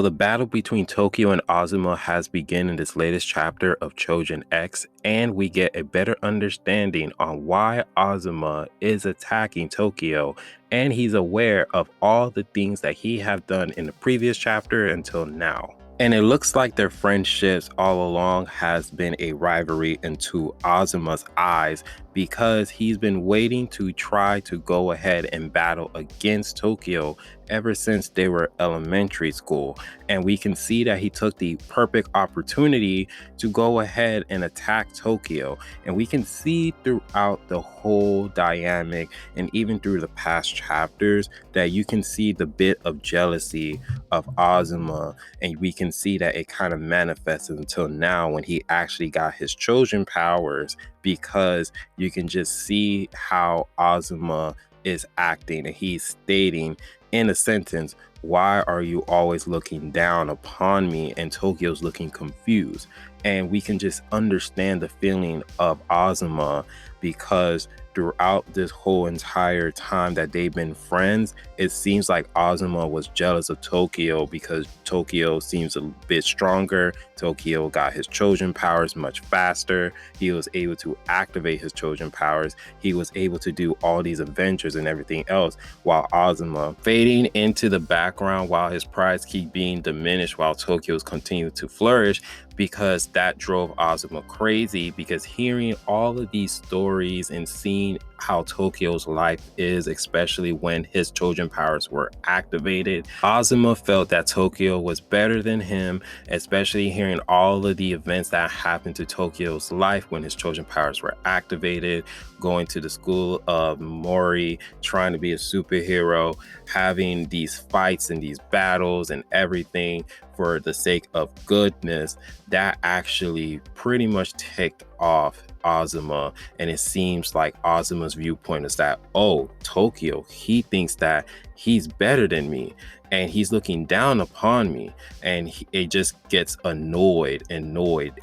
The battle between Tokyo and Azuma has begun in this latest chapter of Choujin X, and we get a better understanding on why Azuma is attacking Tokyo, and he's aware of all the things that he have done in the previous chapter until now. And it looks like their friendships all along has been a rivalry into Azuma's eyes because he's been waiting to try to go ahead and battle against Tokyo ever since they were elementary school. And we can see that he took the perfect opportunity to go ahead and attack Tokyo. And we can see throughout the whole dynamic and even through the past chapters that you can see the bit of jealousy of Azuma, and we can see that it kind of manifested until now when he actually got his Choujin powers, because you can just see how Azuma is acting, and he's stating in a sentence, "Why are you always looking down upon me?" And Tokyo's looking confused. And we can just understand the feeling of Azuma, because throughout this whole entire time that they've been friends, it seems like Azuma was jealous of Tokyo because Tokyo seems a bit stronger. Tokyo got his Choujin powers much faster. He was able to activate his Choujin powers. He was able to do all these adventures and everything else, while Azuma fading into the background while his prides keep being diminished while Tokyo's continue to flourish, because that drove Azuma crazy, because hearing all of these stories and seeing how Tokyo's life is, especially when his Choujin powers were activated, Azuma felt that Tokyo was better than him, especially hearing all of the events that happened to Tokyo's life when his Choujin powers were activated, going to the school of Mori, trying to be a superhero, having these fights and these battles and everything for the sake of goodness. That actually pretty much ticked off Azuma, and it seems like Azuma's viewpoint is that, oh, Tokyo, he thinks that he's better than me and he's looking down upon me, and it just gets annoyed, and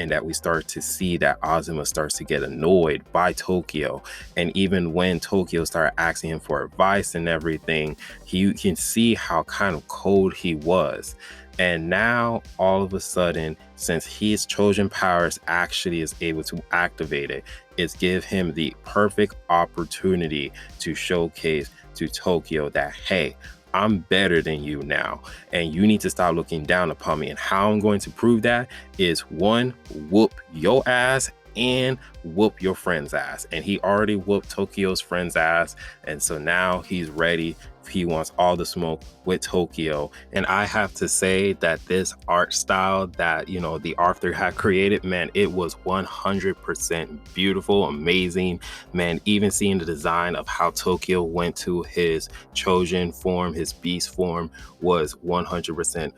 that we start to see that Azuma starts to get annoyed by Tokyo. And even when Tokyo started asking him for advice and everything, you can see how kind of cold he was. And now, all of a sudden, since his Choujin powers actually is able to activate it, it's give him the perfect opportunity to showcase to Tokyo that, hey, I'm better than you now, and you need to stop looking down upon me. And how I'm going to prove that is, one, whoop your ass and whoop your friend's ass. And he already whooped Tokyo's friend's ass, and so now he's ready. He wants all the smoke with Tokyo. And I have to say that this art style that, you know, the author had created, man, it was 100% beautiful, amazing, man. Even seeing the design of how Tokyo went to his Choujin form, his beast form, was 100%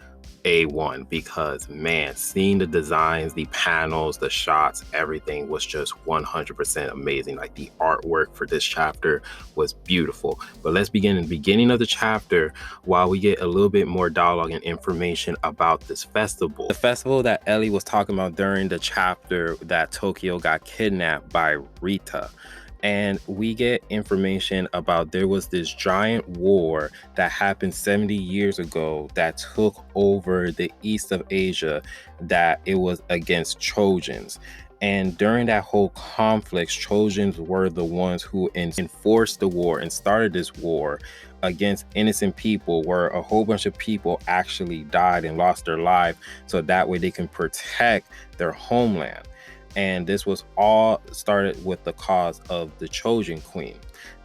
A1, because man, seeing the designs, the panels, the shots, everything was just 100% amazing. Like, the artwork for this chapter was beautiful. But let's begin in the beginning of the chapter while we get a little bit more dialogue and information about this festival. The festival that Ellie was talking about during the chapter that Tokyo got kidnapped by Rita. And we get information about there was this giant war that happened 70 years ago that took over the east of Asia, that it was against Trojans. And during that whole conflict, Trojans were the ones who enforced the war and started this war against innocent people, where a whole bunch of people actually died and lost their life, so that way they can protect their homeland. And this was all started with the cause of the Choujin Queen.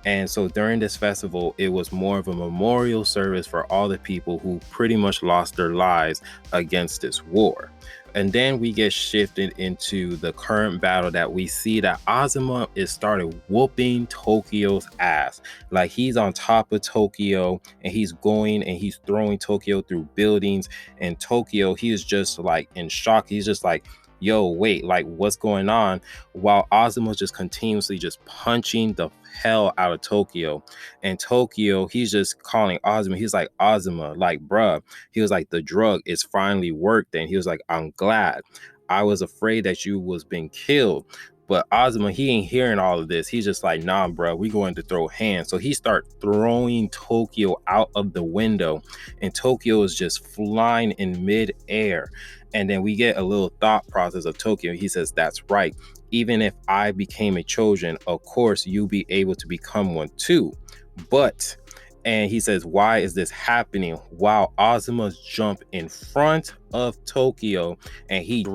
And so during this festival, it was more of a memorial service for all the people who pretty much lost their lives against this war. And then we get shifted into the current battle that we see that Azuma is started whooping Tokyo's ass. Like, he's on top of Tokyo, and he's going and he's throwing Tokyo through buildings. And Tokyo, he is just like in shock. He's just like, yo, wait, like, what's going on? While Ozuma just continuously just punching the hell out of Tokyo. And Tokyo, he's just calling Ozuma. He's like, Ozuma, like, bruh. He was like, the drug is finally worked. And he was like, I'm glad. I was afraid that you was being killed. But Ozuma, he ain't hearing all of this. He's just like, nah, bro, we going to throw hands. So he start throwing Tokyo out of the window, and Tokyo is just flying in midair. And then we get a little thought process of Tokyo. He says, that's right. Even if I became a Choujin, of course, you'll be able to become one too. But, and he says, why is this happening? While Ozuma's jump in front of Tokyo, and he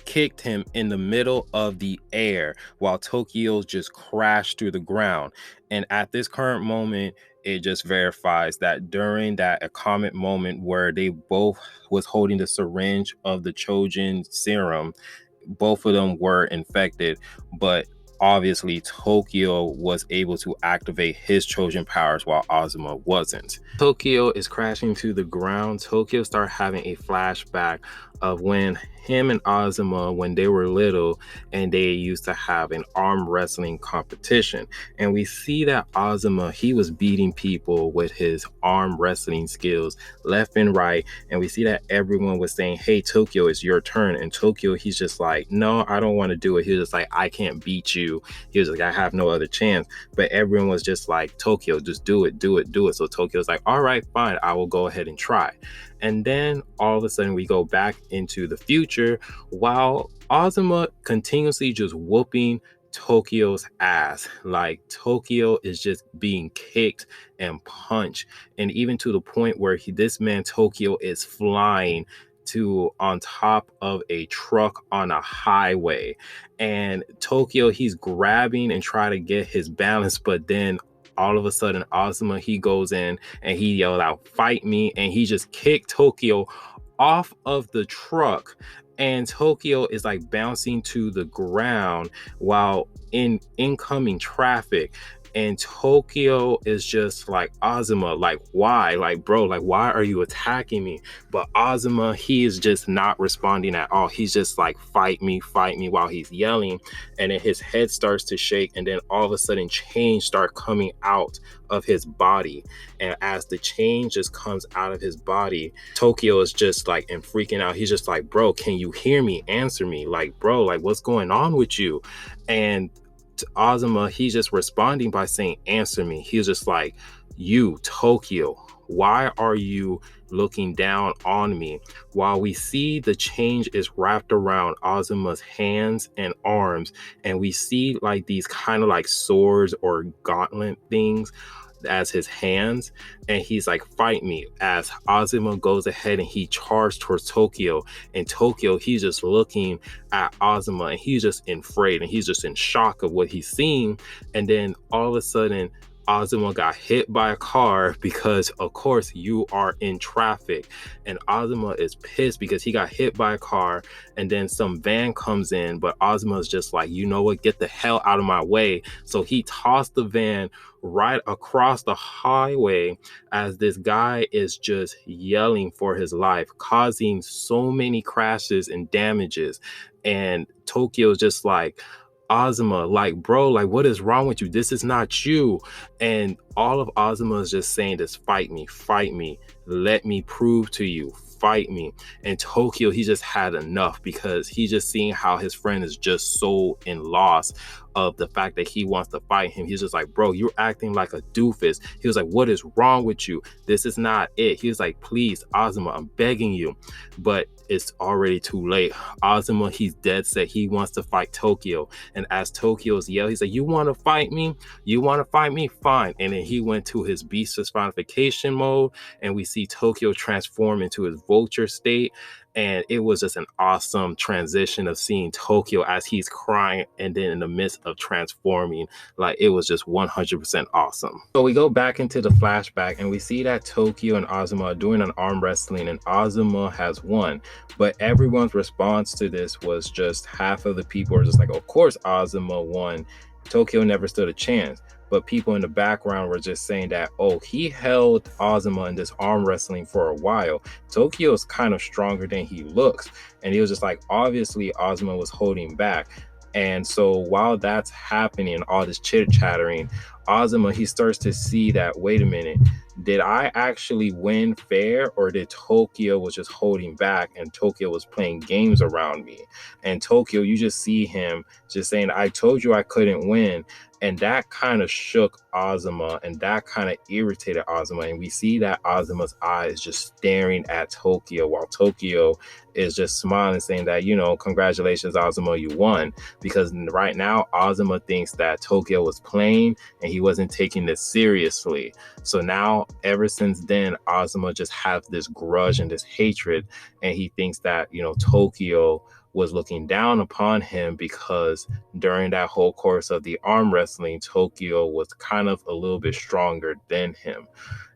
kicked him in the middle of the air while Tokyo just crashed through the ground. And at this current moment, it just verifies that during that Akame moment where they both was holding the syringe of the Choujin serum, both of them were infected, but obviously Tokyo was able to activate his Choujin powers while Ozuma wasn't. Tokyo is crashing to the ground. Tokyo started having a flashback of when him and Ozuma, when they were little, and they used to have an arm wrestling competition. And we see that Ozuma, he was beating people with his arm wrestling skills left and right. And we see that everyone was saying, hey, Tokyo, it's your turn. And Tokyo, he's just like, no, I don't want to do it. He was just like, I can't beat you. He was like, I have no other chance. But everyone was just like, Tokyo, just do it, do it, do it. So Tokyo's like, all right, fine, I will go ahead and try. And then all of a sudden we go back into the future while Ozuma continuously just whooping Tokyo's ass. Like Tokyo is just being kicked and punched. And even to the point where this man Tokyo is flying to on top of a truck on a highway. And Tokyo, he's grabbing and trying to get his balance, but then all of a sudden Ozuma, he goes in and he yelled out, fight me, and he just kicked Tokyo off of the truck, and Tokyo is like bouncing to the ground while in incoming traffic. And Tokyo is just like, Ozuma, like, why? Like, bro, like, why are you attacking me? But Ozuma, he is just not responding at all. He's just like, fight me, while he's yelling. And then his head starts to shake. And then all of a sudden, change start coming out of his body. And as the change just comes out of his body, Tokyo is just like, and freaking out. He's just like, bro, can you hear me? Answer me. Like, bro, like, what's going on with you? And Ozuma, he's just responding by saying, answer me. He's just like, you, Tokyo, why are you looking down on me? While we see the change is wrapped around Ozuma's hands and arms, and we see like these kind of like swords or gauntlet things as his hands, and he's like, fight me, as Ozuma goes ahead and he charged towards Tokyo. And Tokyo, he's just looking at Ozuma and he's just afraid and he's just in shock of what he's seeing. And then all of a sudden Ozuma got hit by a car because of course you are in traffic, and Ozuma is pissed because he got hit by a car. And then some van comes in, but Ozuma is just like, you know what, get the hell out of my way. So he tossed the van right across the highway as this guy is just yelling for his life, causing so many crashes and damages. And Tokyo's just like, Ozuma, like, bro, like, what is wrong with you? This is not you. And all of Ozuma is just saying this, fight me, let me prove to you, fight me. And Tokyo, he just had enough because he's just seeing how his friend is just so in loss of the fact that he wants to fight him. He's just like, bro, you're acting like a doofus. He was like, what is wrong with you? This is not it. He was like, please, Ozuma, I'm begging you. But it's already too late. Ozuma, he's dead set. He wants to fight Tokyo. And as Tokyo's yell, he's like, you want to fight me? You want to fight me? Fine. And then he went to his beast personification mode, and we see Tokyo transform into his vulture state. And it was just an awesome transition of seeing Tokyo as he's crying and then in the midst of transforming. Like, it was just 100% awesome. So we go back into the flashback and we see that Tokyo and Ozuma are doing an arm wrestling, and Ozuma has won. But everyone's response to this was just half of the people are just like, of course Ozuma won. Tokyo never stood a chance. But people in the background were just saying that, oh, he held Ozuma in this arm wrestling for a while. Tokyo is kind of stronger than he looks. And he was just like, obviously Ozuma was holding back. And so while that's happening, all this chitter chattering, Ozuma, he starts to see that, wait a minute, did I actually win fair, or did Tokyo was just holding back and Tokyo was playing games around me? And Tokyo, you just see him just saying, I told you I couldn't win. And that kind of shook Ozuma, and that kind of irritated Ozuma. And we see that Ozuma's eyes just staring at Tokyo, while Tokyo is just smiling, saying that, congratulations, Ozuma, you won. Because right now, Ozuma thinks that Tokyo was playing and he wasn't taking this seriously. So now, ever since then, Ozuma just has this grudge and this hatred, and he thinks that, Tokyo was looking down upon him because during that whole course of the arm wrestling, Tokyo was kind of a little bit stronger than him.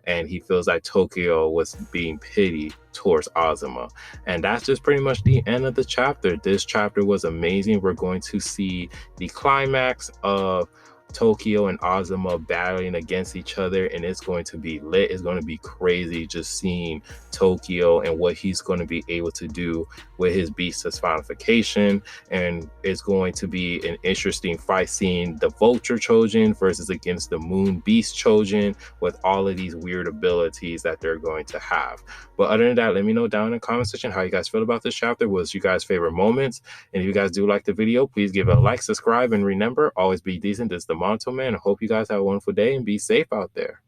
And he feels like Tokyo was being pitied towards Ozuma. And that's just pretty much the end of the chapter. This chapter was amazing. We're going to see the climax of Tokyo and Ozuma battling against each other, and it's going to be lit. It's going to be crazy just seeing Tokyo and what he's going to be able to do with his beast personification. And it's going to be an interesting fight seeing the Vulture Choujin versus against the Moon Beast Choujin with all of these weird abilities that they're going to have. But other than that, let me know down in the comment section how you guys feel about this chapter. What's you guys' favorite moments? And if you guys do like the video, please give it a like, subscribe, and remember, always be decent. This is the Monto Man. I hope you guys have a wonderful day and be safe out there.